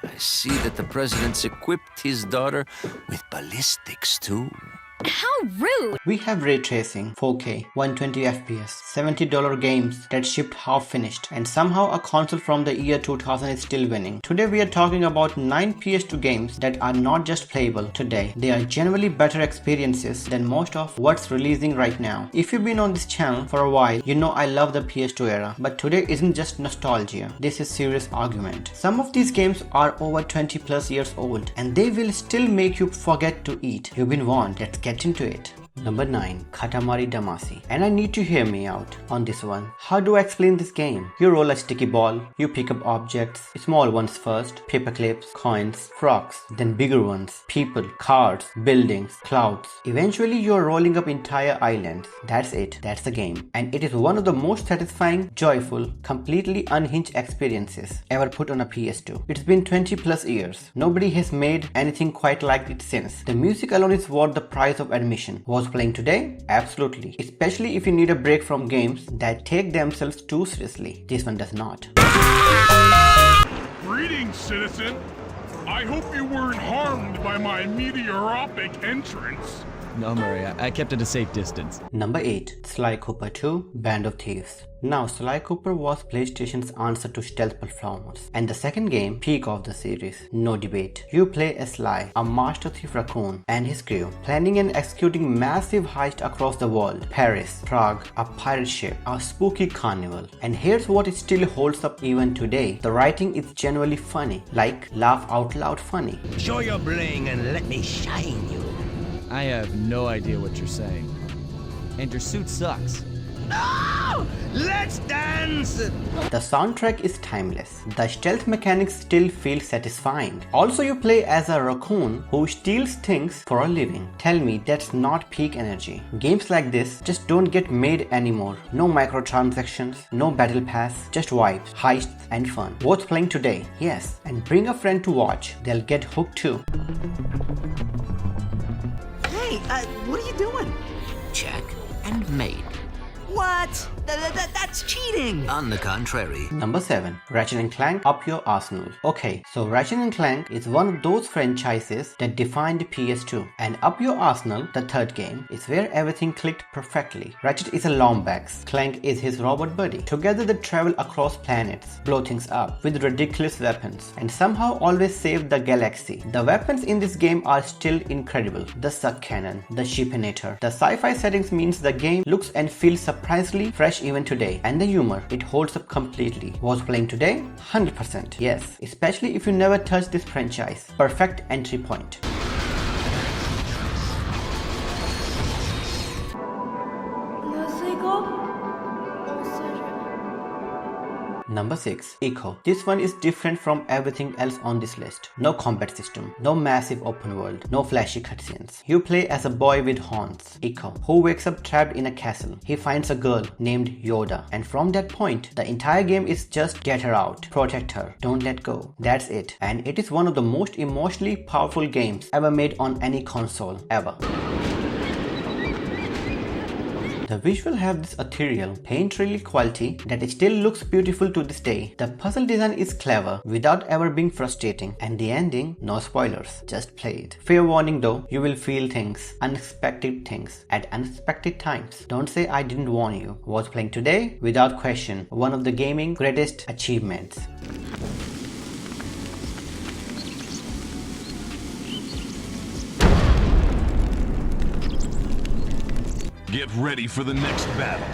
I see that the president's equipped his daughter with ballistics too. How rude! We have ray tracing, 4K, 120 FPS, $70 games that shipped half finished, and somehow a console from the year 2000 is still winning. Today we are talking about 9 PS2 games that are not just playable today, they are generally better experiences than most of what's releasing right now. If you've been on this channel for a while, you know I love the PS2 era, but today isn't just nostalgia, this is serious argument. Some of these games are over 20 plus years old, and they will still make you forget to eat. You've been warned, let's get into it. Number 9. Katamari Damacy. And I need to hear me out on this one. How do I explain this game? You roll a sticky ball, you pick up objects, small ones first, paper clips, coins, frogs, then bigger ones, people, cars, buildings, clouds. Eventually you're rolling up entire islands. That's it. That's the game. And it is one of the most satisfying, joyful, completely unhinged experiences ever put on a PS2. It's been 20 plus years. Nobody has made anything quite like it since. The music alone is worth the price of admission. Was playing today? Absolutely. Especially if you need a break from games that take themselves too seriously. This one does not. Greetings, citizen. I hope you weren't harmed by my meteoropic entrance. No, Murray, I kept at a safe distance. Number 8. Sly Cooper 2 Band of Thieves. Now, Sly Cooper was PlayStation's answer to stealth platformers, and the second game, peak of the series, no debate. You play as Sly, a master thief raccoon, and his crew, planning and executing massive heist across the world. Paris, Prague, a pirate ship, a spooky carnival. And here's what it still holds up even today. The writing is genuinely funny, like laugh out loud funny. Show your bling and let me shine you. I have no idea what you're saying. And your suit sucks. No! Let's dance! The soundtrack is timeless. The stealth mechanics still feel satisfying. Also, you play as a raccoon who steals things for a living. Tell me that's not peak energy. Games like this just don't get made anymore. No microtransactions, no battle pass, just vibes, heists and fun. Worth playing today, yes. And bring a friend to watch. They'll get hooked too. Hey, what are you doing? Check and made. What? That's cheating! On the contrary. Number 7. Ratchet and Clank Up Your Arsenal. Okay, so Ratchet and Clank is one of those franchises that defined PS2. And Up Your Arsenal, the third game, is where everything clicked perfectly. Ratchet is a Lombax, Clank is his robot buddy. Together they travel across planets, blow things up with ridiculous weapons, and somehow always save the galaxy. The weapons in this game are still incredible. The suck cannon, the shipinator. The sci-fi settings means the game looks and feels surprisingly fresh even today, and the humor, it holds up completely. Was playing today? 100%. Yes, especially if you never touched this franchise. Perfect entry point. Number 6. Echo. This one is different from everything else on this list. No combat system, no massive open world, no flashy cutscenes. You play as a boy with horns, Echo, who wakes up trapped in a castle. He finds a girl named Ueda, and from that point, the entire game is just get her out, protect her, don't let go. That's it. And it is one of the most emotionally powerful games ever made on any console, ever. The visual have this ethereal, painterly quality that it still looks beautiful to this day. The puzzle design is clever without ever being frustrating, and the ending, no spoilers, just play it. Fair warning though, you will feel things, unexpected things, at unexpected times. Don't say I didn't warn you. Was playing today? Without question, one of the gaming greatest achievements. Get ready for the next battle.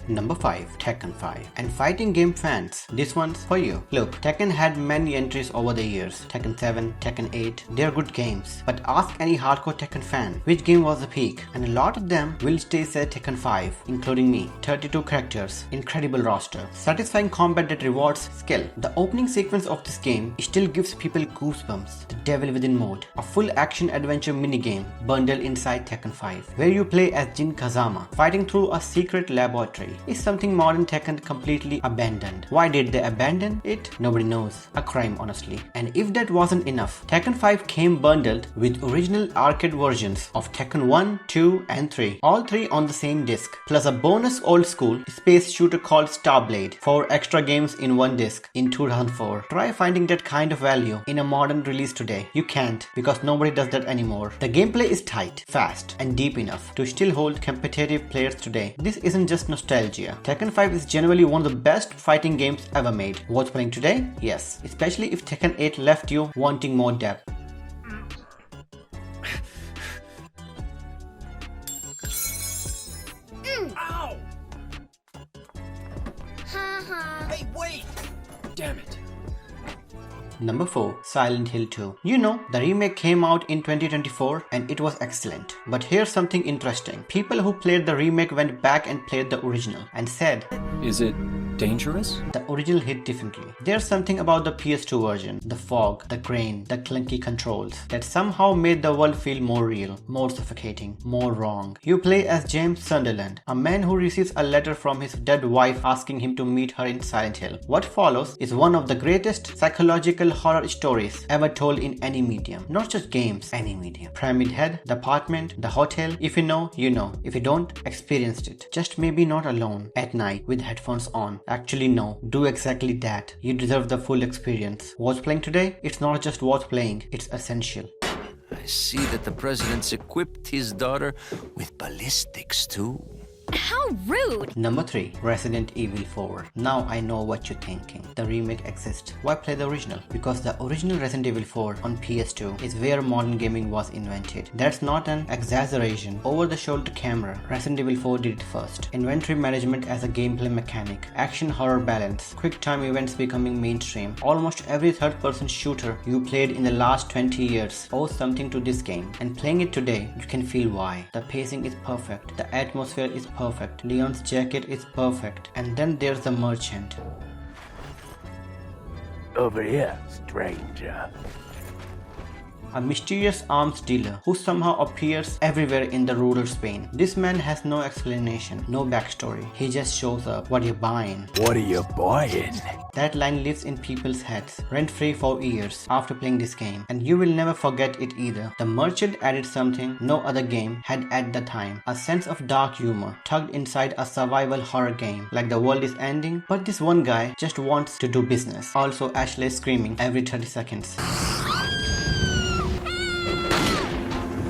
Number 5. Tekken 5. And fighting game fans, this one's for you. Look, Tekken had many entries over the years. Tekken 7, Tekken 8, they're good games. But ask any hardcore Tekken fan, which game was the peak? And a lot of them will stay say Tekken 5, including me. 32 characters, incredible roster, satisfying combat that rewards skill. The opening sequence of this game still gives people goosebumps. The Devil Within mode, a full action adventure minigame bundled inside Tekken 5, where you play as Jin Kazama, fighting through a secret laboratory. is something modern Tekken completely abandoned. Why did they abandon it? Nobody knows. A crime, honestly. And if that wasn't enough, Tekken 5 came bundled with original arcade versions of Tekken 1, 2 and 3, all three on the same disc, plus a bonus old school space shooter called Starblade, 4 extra games in one disc in 2004. Try finding that kind of value in a modern release today. You can't, because nobody does that anymore. The gameplay is tight, fast and deep enough to still hold competitive players today. This isn't just nostalgia. Tekken 5 is genuinely one of the best fighting games ever made. Worth playing today? Yes, especially if Tekken 8 left you wanting more depth. Ow! Hey, wait! Damn it. Number 4. Silent Hill 2. You know, the remake came out in 2024 and it was excellent. But here's something interesting. People who played the remake went back and played the original and said, Is it dangerous? the original hit differently. There's something about the PS2 version, the fog, the grain, the clunky controls, that somehow made the world feel more real, more suffocating, more wrong. You play as James Sunderland, a man who receives a letter from his dead wife asking him to meet her in Silent Hill. What follows is one of the greatest psychological horror stories ever told in any medium. Not just games, any medium. Pyramid Head, the apartment, the hotel. If you know, you know. If you don't, experienced it. Just maybe not alone, at night, with headphones on. Actually no, do exactly that. You deserve the full experience. Worth playing today? It's not just worth playing, it's essential. I see that the president's equipped his daughter with ballistics too. How rude! Number 3. Resident Evil 4. Now I know what you're thinking. The remake exists. Why play the original? Because the original Resident Evil 4 on PS2 is where modern gaming was invented. That's not an exaggeration. Over the shoulder camera, Resident Evil 4 did it first. Inventory management as a gameplay mechanic. Action horror balance. Quick time events becoming mainstream. Almost every third-person shooter you played in the last 20 years owes something to this game. And playing it today, you can feel why. The pacing is perfect. The atmosphere is perfect. Leon's jacket is perfect. And then there's the merchant. Over here, stranger. A mysterious arms dealer who somehow appears everywhere in the rural Spain. This man has no explanation, no backstory. He just shows up. What are you buying? What are you buying? That line lives in people's heads, rent-free for years after playing this game, and you will never forget it either. The merchant added something no other game had at the time, a sense of dark humor tucked inside a survival horror game, like the world is ending, but this one guy just wants to do business. Also, Ashley screaming every 30 seconds.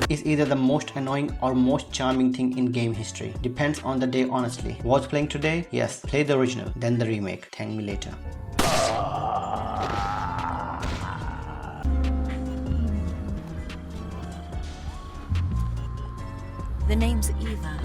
Is either the most annoying or most charming thing in game history. Depends on the day, honestly. Worth playing today? Yes. Play the original, then the remake. Thank me later. The name's Eva.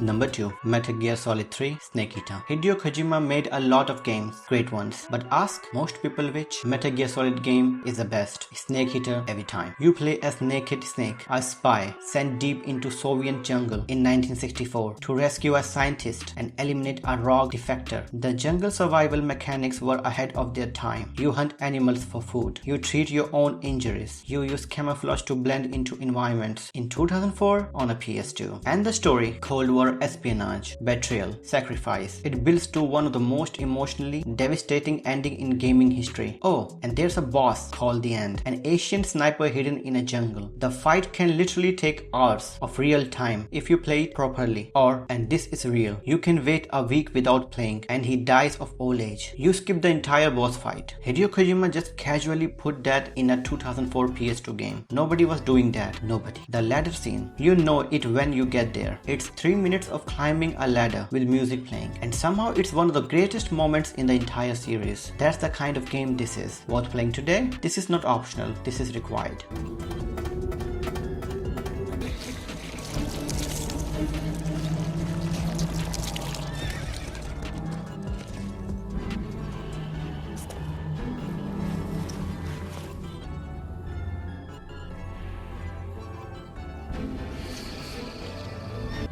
Number 2. Metal Gear Solid 3 Snake Eater. Hideo Kojima made a lot of games, great ones, but ask most people which Metal Gear Solid game is the best. Snake Eater every time. You play as Naked Snake, a spy sent deep into Soviet jungle in 1964 to rescue a scientist and eliminate a rogue defector. The jungle survival mechanics were ahead of their time. You hunt animals for food. You treat your own injuries. You use camouflage to blend into environments. In 2004 on a PS2. And the story, Cold War espionage, betrayal, sacrifice. It builds to one of the most emotionally devastating ending in gaming history. Oh, and there's a boss called the End, an Asian sniper hidden in a jungle. The fight can literally take hours of real time if you play it properly. Or, and this is real, you can wait a week without playing and he dies of old age. You skip the entire boss fight. Hideo Kojima just casually put that in a 2004 PS2 game. Nobody was doing that. Nobody. The ladder scene, you know it when you get there. It's 3 minutes of climbing a ladder with music playing, and somehow it's one of the greatest moments in the entire series. That's the kind of game this is. Worth playing today? This is not optional, this is required.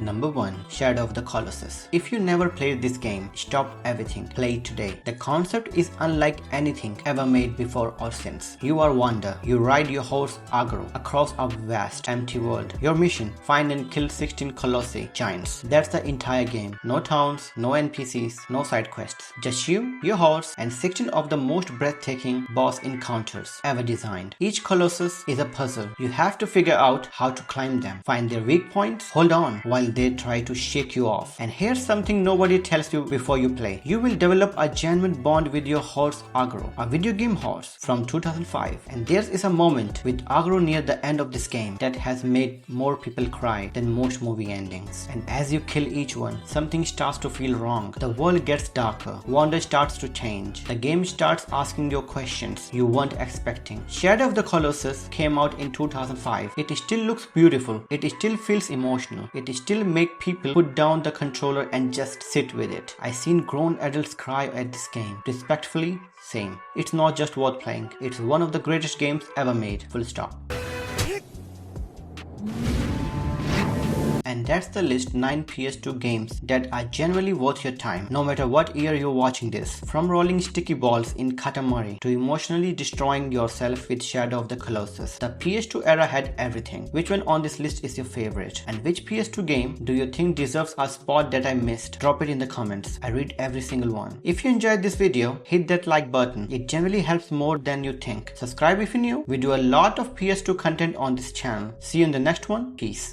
Number 1. Shadow of the Colossus. If you never played this game, stop everything. Play it today. The concept is unlike anything ever made before or since. You are Wanda. You ride your horse Agro across a vast, empty world. Your mission: find and kill 16 Colossi giants. That's the entire game. No towns, no NPCs, no side quests. Just you, your horse, and 16 of the most breathtaking boss encounters ever designed. Each Colossus is a puzzle. You have to figure out how to climb them, find their weak points, hold on while they try to shake you off. And here's something nobody tells you before you play. You will develop a genuine bond with your horse Agro, a video game horse from 2005. And there is a moment with Agro near the end of this game that has made more people cry than most movie endings. And as you kill each one, something starts to feel wrong. The world gets darker, wonder starts to change. The game starts asking you questions you weren't expecting. Shadow of the Colossus came out in 2005. It still looks beautiful. It still feels emotional. It still makes people put down the controller and just sit with it. I've seen grown adults cry at this game. Respectfully, same. It's not just worth playing. It's one of the greatest games ever made. Full stop. And that's the list 9 PS2 games that are genuinely worth your time, no matter what year you're watching this. From rolling sticky balls in Katamari to emotionally destroying yourself with Shadow of the Colossus, the PS2 era had everything. Which one on this list is your favorite? And which PS2 game do you think deserves a spot that I missed? Drop it in the comments. I read every single one. If you enjoyed this video, hit that like button. It generally helps more than you think. Subscribe if you're new. We do a lot of PS2 content on this channel. See you in the next one. Peace.